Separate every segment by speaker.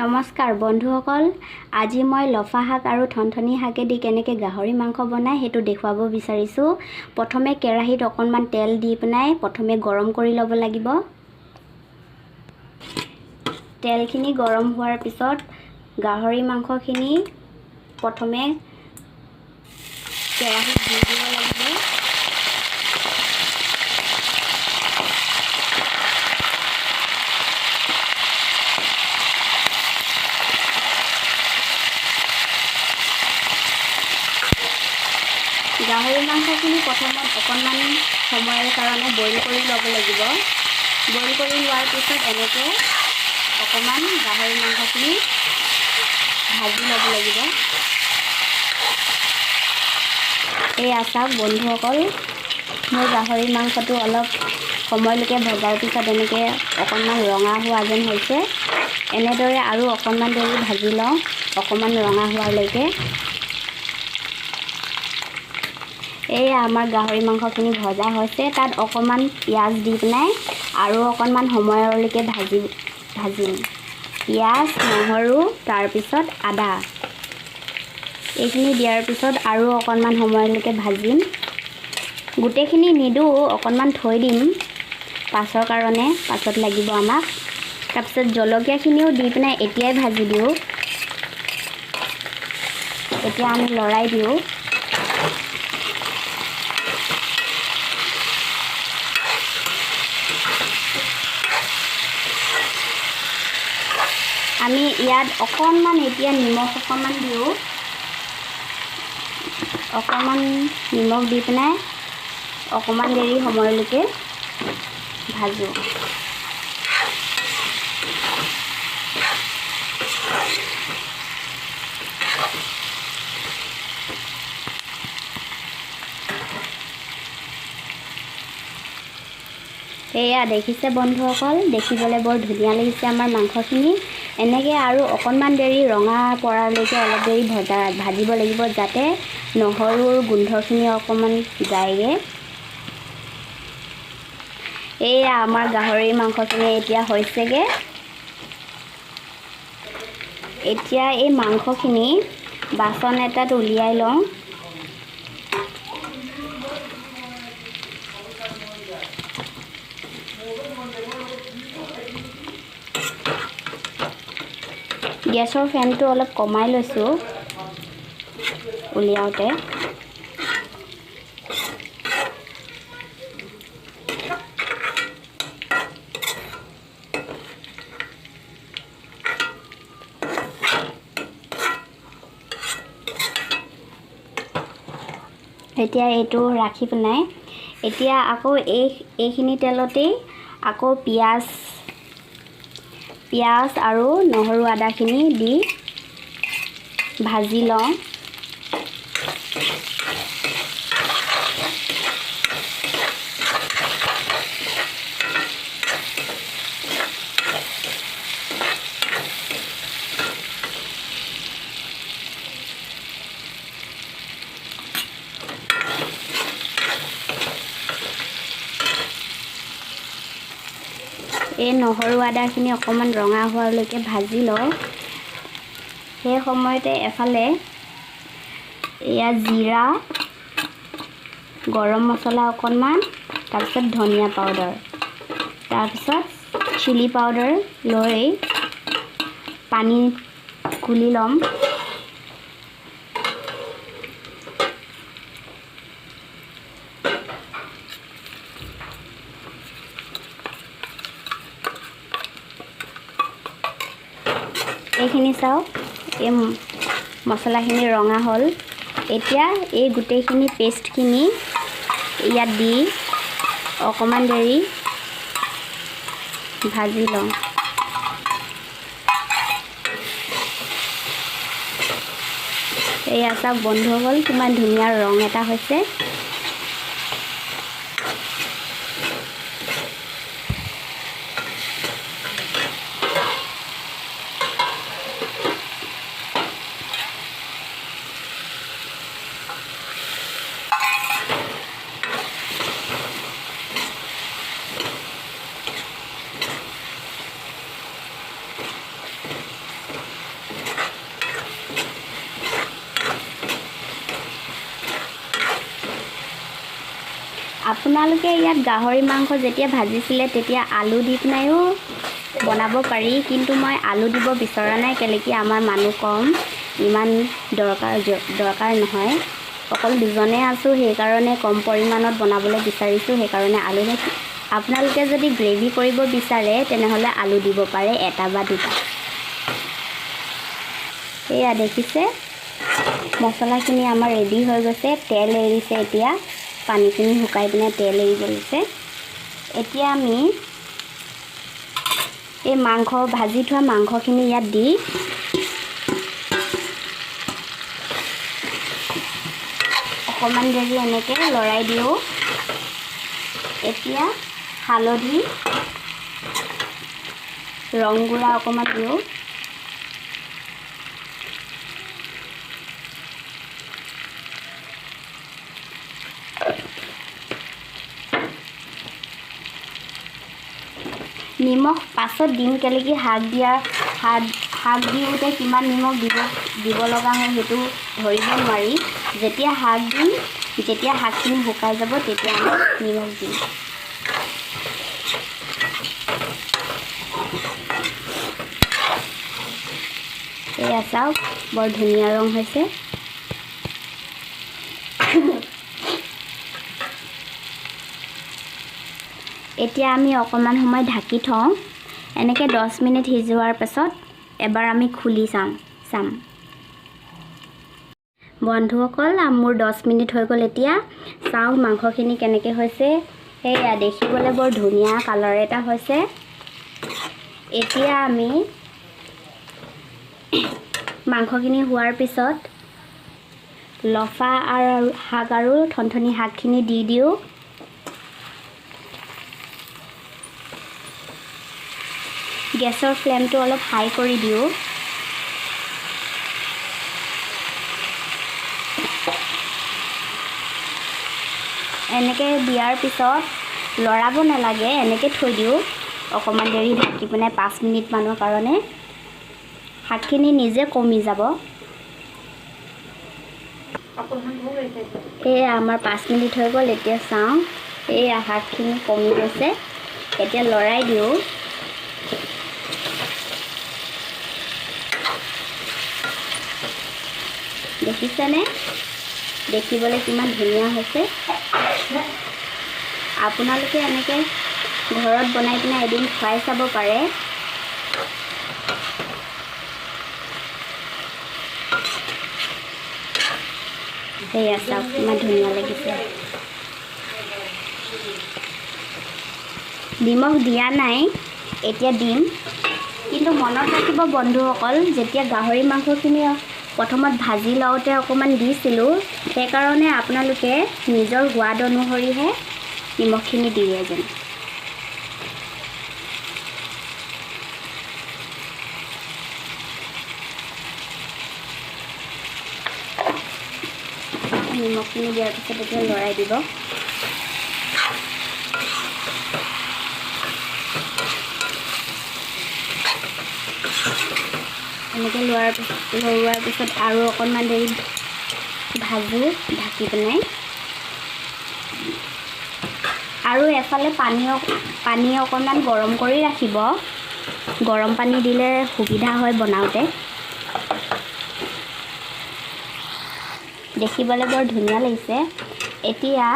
Speaker 1: নমস্কাৰ বন্ধুসকল, আজি মই লফা হাক আৰু থনথনি হাকে দি কেনেকৈ গাহৰি মাংস বনাই সেইটো দেখুৱাব বিচাৰিছোঁ। প্ৰথমে কেৰাহীত অকণমান তেল দি পেলাই প্ৰথমে গৰম কৰি ল'ব লাগিব। তেলখিনি গৰম হোৱাৰ পিছত গাহৰি মাংসখিনি প্ৰথমে কেৰাহীত দি দিব লাগিব। গাহৰি মাংসখিনি প্ৰথমত অকণমান সময়ৰ কাৰণে বইল কৰি ল'ব লাগিব। বইল কৰি লোৱাৰ পিছত এনেকৈ অকণমান গাহৰি মাংসখিনি ভাজি ল'ব লাগিব। এই চাওক বন্ধুসকল, মোৰ গাহৰি মাংসটো অলপ সময়লৈকে ভজাৰ পিছত এনেকৈ অকণমান ৰঙা হোৱা যেন হৈছে। এনেদৰে আৰু অকণমান দেৰি ভাজি লওঁ, অকণমান ৰঙা হোৱালৈকে। এয়া আমাৰ গাহৰি মাংসখিনি ভজা হৈছে। তাত অকণমান পিঁয়াজ দি পেলাই আৰু অকণমান সময়লৈকে ভাজিম। পিঁয়াজ, নহৰু, তাৰপিছত আদা, এইখিনি দিয়াৰ পিছত আৰু অকণমান সময়লৈকে ভাজিম। গোটেইখিনি নিদিওঁ, অকণমান থৈ দিম পাছৰ কাৰণে, পাছত লাগিব আমাক। তাৰপিছত জলকীয়াখিনিও দি পেলাই এতিয়াই ভাজি দিওঁ। এতিয়া আমি লৰাই দিওঁ। আমি ইয়াত অকণমান এতিয়া নিমখ অকণমান দিওঁ। অকণমান নিমখ দি পেলাই অকণমান দেৰি সময়লৈকে ভাজোঁ। এয়া দেখিছে বন্ধুসকল, দেখিবলৈ বৰ ধুনীয়া লাগিছে আমাৰ মাংসখিনি। এনেকৈ আৰু অকণমান দেৰি ৰঙা পৰালৈকে অলপ দেৰি ভাজিব লাগিব, যাতে নহৰুৰ গোন্ধখিনি অকণমান যায়গৈ। এয়া আমাৰ গাহৰি মাংসখিনি এতিয়া হৈছেগৈ। এতিয়া এই মাংসখিনি বাচন এটাত উলিয়াই লওঁ। গেছৰ ফ্লেমটো অলপ কমাই লৈছোঁ উলিয়াওঁতে। এতিয়া এইটো ৰাখি পেলাই এতিয়া আকৌ এইখিনি তেলতেই আকৌ পিঁয়াজ আৰু নহৰু আদাখিনি দি ভাজি লওঁ। এই নহৰু আদাখিনি অকণমান ৰঙা হোৱালৈকে ভাজি লওঁ। সেই সময়তে এফালে এয়া জিৰা, গৰম মছলা অকণমান, তাৰপিছত ধনিয়া পাউডাৰ, তাৰপিছত চিলি পাউডাৰ লৈ পানী গুলি ল'ম। এইখিনি চাওক, এই মছলাখিনি ৰঙা হ'ল। এতিয়া এই গোটেইখিনি পেষ্টখিনি ইয়াত দি অকণমান দেৰি ভাজি লওঁ। এয়া চাওক বন্ধুসকল, কিমান ধুনীয়া ৰং এটা হৈছে। আপোনালোকে ইয়াত গাহৰি মাংস যেতিয়া ভাজিছিলে তেতিয়া আলু দি পেলাইও বনাব পাৰি, কিন্তু মই আলু দিব বিচৰা নাই, কেলৈ কি আমাৰ মানুহ কম, ইমান দৰকাৰ নহয়, অকল দুজনে আছোঁ, সেইকাৰণে কম পৰিমাণত বনাবলৈ বিচাৰিছোঁ, সেইকাৰণে আলু নাই। আপোনালোকে যদি গ্ৰেভি কৰিব বিচাৰে তেনেহ'লে আলু দিব পাৰে, এটা বা দুটা। এয়া দেখিছে মছলাখিনি আমাৰ ৰেডি হৈ গৈছে, তেল এৰিছে, এতিয়া পানীখিনি শুকাই পিনে তেল এৰি গৈছে। এতিয়া আমি এই মাংস ভাজি থোৱা মাংসখিনি ইয়াত দি অকণমান দেৰি এনেকৈ লৰাই দিওঁ। এতিয়া হালধি, ৰং গুড়া অকণমান দিওঁ, নিমখ পাছত দিম, কেলৈ কি শাক দিওঁতে কিমান নিমখ দিব লগা হয় সেইটো ধৰিব নোৱাৰি। যেতিয়া শাক দিম, যেতিয়া শাকখিনি শুকাই যাব তেতিয়া আমি নিমখ দিম। এয়া চাওক বৰ ধুনীয়া ৰং হৈছে। এতিয়া আমি অকণমান সময় ঢাকি থওঁ, এনেকৈ 10 মিনিট সিজোৱাৰ পাছত এবাৰ আমি খুলি চাম। বন্ধুসকল, মোৰ 10 মিনিট হৈ গ'ল। এতিয়া চাওক মাংসখিনি কেনেকৈ হৈছে। সেয়া দেখিবলৈ বৰ ধুনীয়া কালাৰ এটা হৈছে। এতিয়া আমি মাংসখিনি হোৱাৰ পিছত লফা আৰু শাক আৰু থনথনি শাকখিনি দি দিওঁ। গেছৰ ফ্লেমটো অলপ হাই কৰি দিওঁ। এনেকৈ দিয়াৰ পিছত লৰাব নালাগে, এনেকৈ থৈ দিওঁ অকণমান দেৰি ঢাকি পিনে 5 মিনিটমানৰ কাৰণে। শাকখিনি নিজে কমি যাব। এয়া আমাৰ 5 মিনিট হৈ গ'ল। এতিয়া চাওঁ, এয়া শাকখিনি কমি গৈছে। এতিয়া লৰাই দিওঁ। দেখিছেনে দেখিবলৈ কিমান ধুনীয়া হৈছে। আপোনালোকে এনেকৈ ঘৰত বনাই পিনে এদিন খুৱাই চাব পাৰে। সেয়া চাওক কিমান ধুনীয়া লাগিছে। নিমখ দিয়া নাই, এতিয়া দিম। কিন্তু মনত ৰাখিব বন্ধুসকল, যেতিয়া গাহৰি মাংসখিনি প্ৰথমত ভাজি লওঁতে অকণমান দিছিলোঁ, সেইকাৰণে আপোনালোকে নিজৰ সোৱাদ অনুসৰিহে নিমখখিনি দিয়ে যেন। নিমখখিনি দিয়াৰ পিছত এতিয়া লৰাই দিব। এনেকৈ লৰোৱাৰ পিছত আৰু অকণমান দেৰি ভাজোঁ ঢাকি পেলাই। আৰু এফালে পানী অকণমান গৰম কৰি ৰাখিব। গৰম পানী দিলে সুবিধা হয় বনাওঁতে। দেখিবলৈ বৰ ধুনীয়া লাগিছে। এতিয়া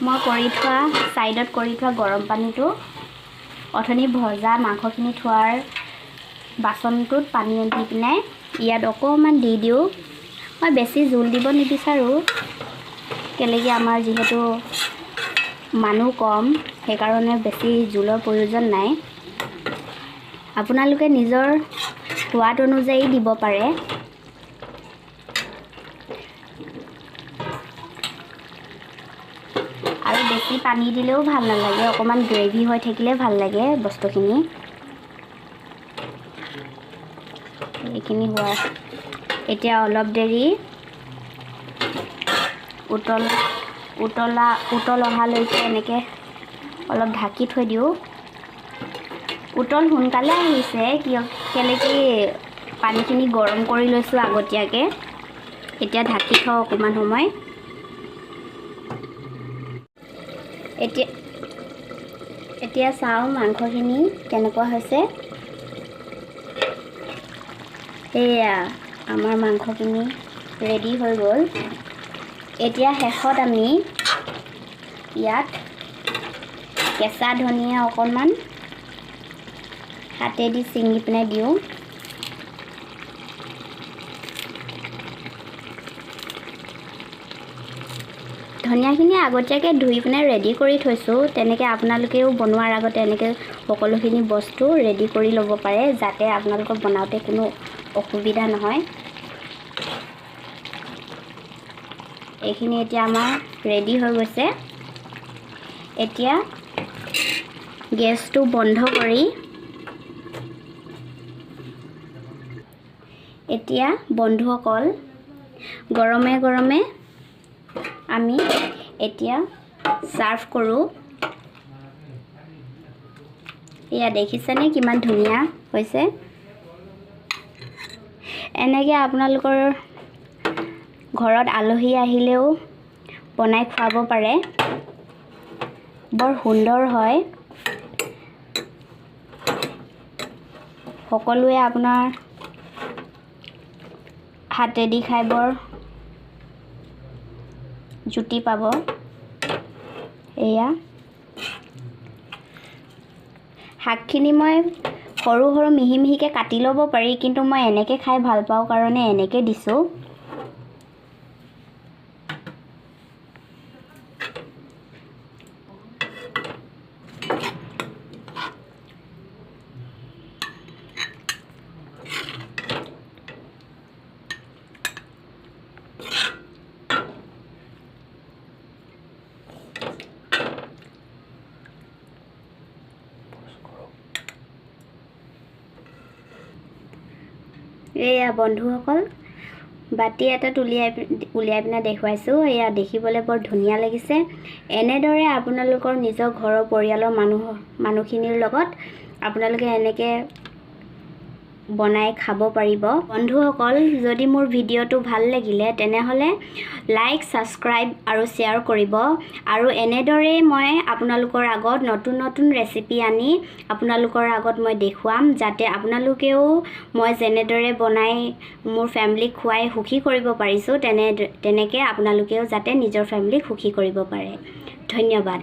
Speaker 1: মই ছাইডত কৰি থোৱা গৰম পানীটো অথনি ভজা মাংসখিনি থোৱাৰ বাচনটোত পানী দি পিনে ইয়াত অকণমান দি দিওঁ। মই বেছি জোল দিব নিবিচাৰোঁ, কেলৈ কি আমাৰ যিহেতু মানুহ কম, সেইকাৰণে বেছি জোলৰ প্ৰয়োজন নাই। আপোনালোকে নিজৰ সোৱাদ অনুযায়ী দিব পাৰে। আৰু বেছি পানী দিলেও ভাল নালাগে, অকণমান গ্ৰেভি হৈ থাকিলে ভাল লাগে বস্তুখিনি। এইখিনি হোৱা এতিয়া অলপ দেৰি উতল অহালৈকে এনেকৈ অলপ ঢাকি থৈ দিওঁ। উতল সোনকালে আহিছে, কেলৈ কি পানীখিনি গৰম কৰি লৈছোঁ আগতীয়াকৈ। এতিয়া ঢাকি থওঁ অকণমান সময়। এতিয়া চাওঁ মাংসখিনি কেনেকুৱা হৈছে। এয়া আমাৰ মাংসখিনি ৰেডি হৈ গ'ল। এতিয়া শেষত আমি ইয়াত কেঁচা ধনিয়া অকণমান হাতেদি ছিঙি পিনে দিওঁ। ধনিয়াখিনি আগতীয়াকৈ ধুই পিনে ৰেডি কৰি থৈছোঁ। তেনেকৈ আপোনালোকেও বনোৱাৰ আগতে এনেকৈ সকলোখিনি বস্তু ৰেডি কৰি ল'ব পাৰে, যাতে আপোনালোকৰ বনাওঁতে কোনো অসুবিধা নহয়। এইখিনি এতিয়া আমাৰ ৰেডি হৈ গৈছে। এতিয়া গেছটো বন্ধ কৰি এতিয়া বন্ধুসকল গৰমে গৰমে আমি এতিয়া সাৰ্ভ কৰোঁ। এয়া দেখিছেনে কিমান ধুনীয়া হৈছে। এনেকৈ আপোনালোকৰ ঘৰত আলহী আহিলেও বনাই খুৱাব পাৰে, বৰ সুন্দৰ হয়। সকলোৱে আপোনাৰ হাতেদি খাই বৰ জুতি পাব। এয়া শাকখিনি মই সৰু সৰু মিহি মিহিকৈ কাটি ল'ব পাৰি, কিন্তু মই এনেকৈ খাই ভাল পাওঁ কাৰণে এনেকৈ দিছোঁ। এয়া বন্ধুসকল বাতি এটাত উলিয়াই পিনে দেখুৱাইছোঁ। এয়া দেখিবলৈ বৰ ধুনীয়া লাগিছে। এনেদৰে আপোনালোকৰ নিজৰ ঘৰৰ পৰিয়ালৰ মানুহখিনিৰ লগত আপোনালোকে এনেকৈ বনাই খাব পাৰিব। বন্ধুসকল, যদি মোৰ ভিডিঅ'টো ভাল লাগিলে তেনেহ'লে লাইক, ছাবস্ক্ৰাইব আৰু শ্বেয়াৰ কৰিব। আৰু এনেদৰেই মই আপোনালোকৰ আগত নতুন নতুন ৰেচিপি আনি আপোনালোকৰ আগত মই দেখুৱাম, যাতে আপোনালোকেও মই যেনেদৰে বনাই মোৰ ফেমিলিক খুৱাই সুখী কৰিব পাৰিছোঁ, তেনেকৈ আপোনালোকেও যাতে নিজৰ ফেমিলিক সুখী কৰিব পাৰে। ধন্যবাদ।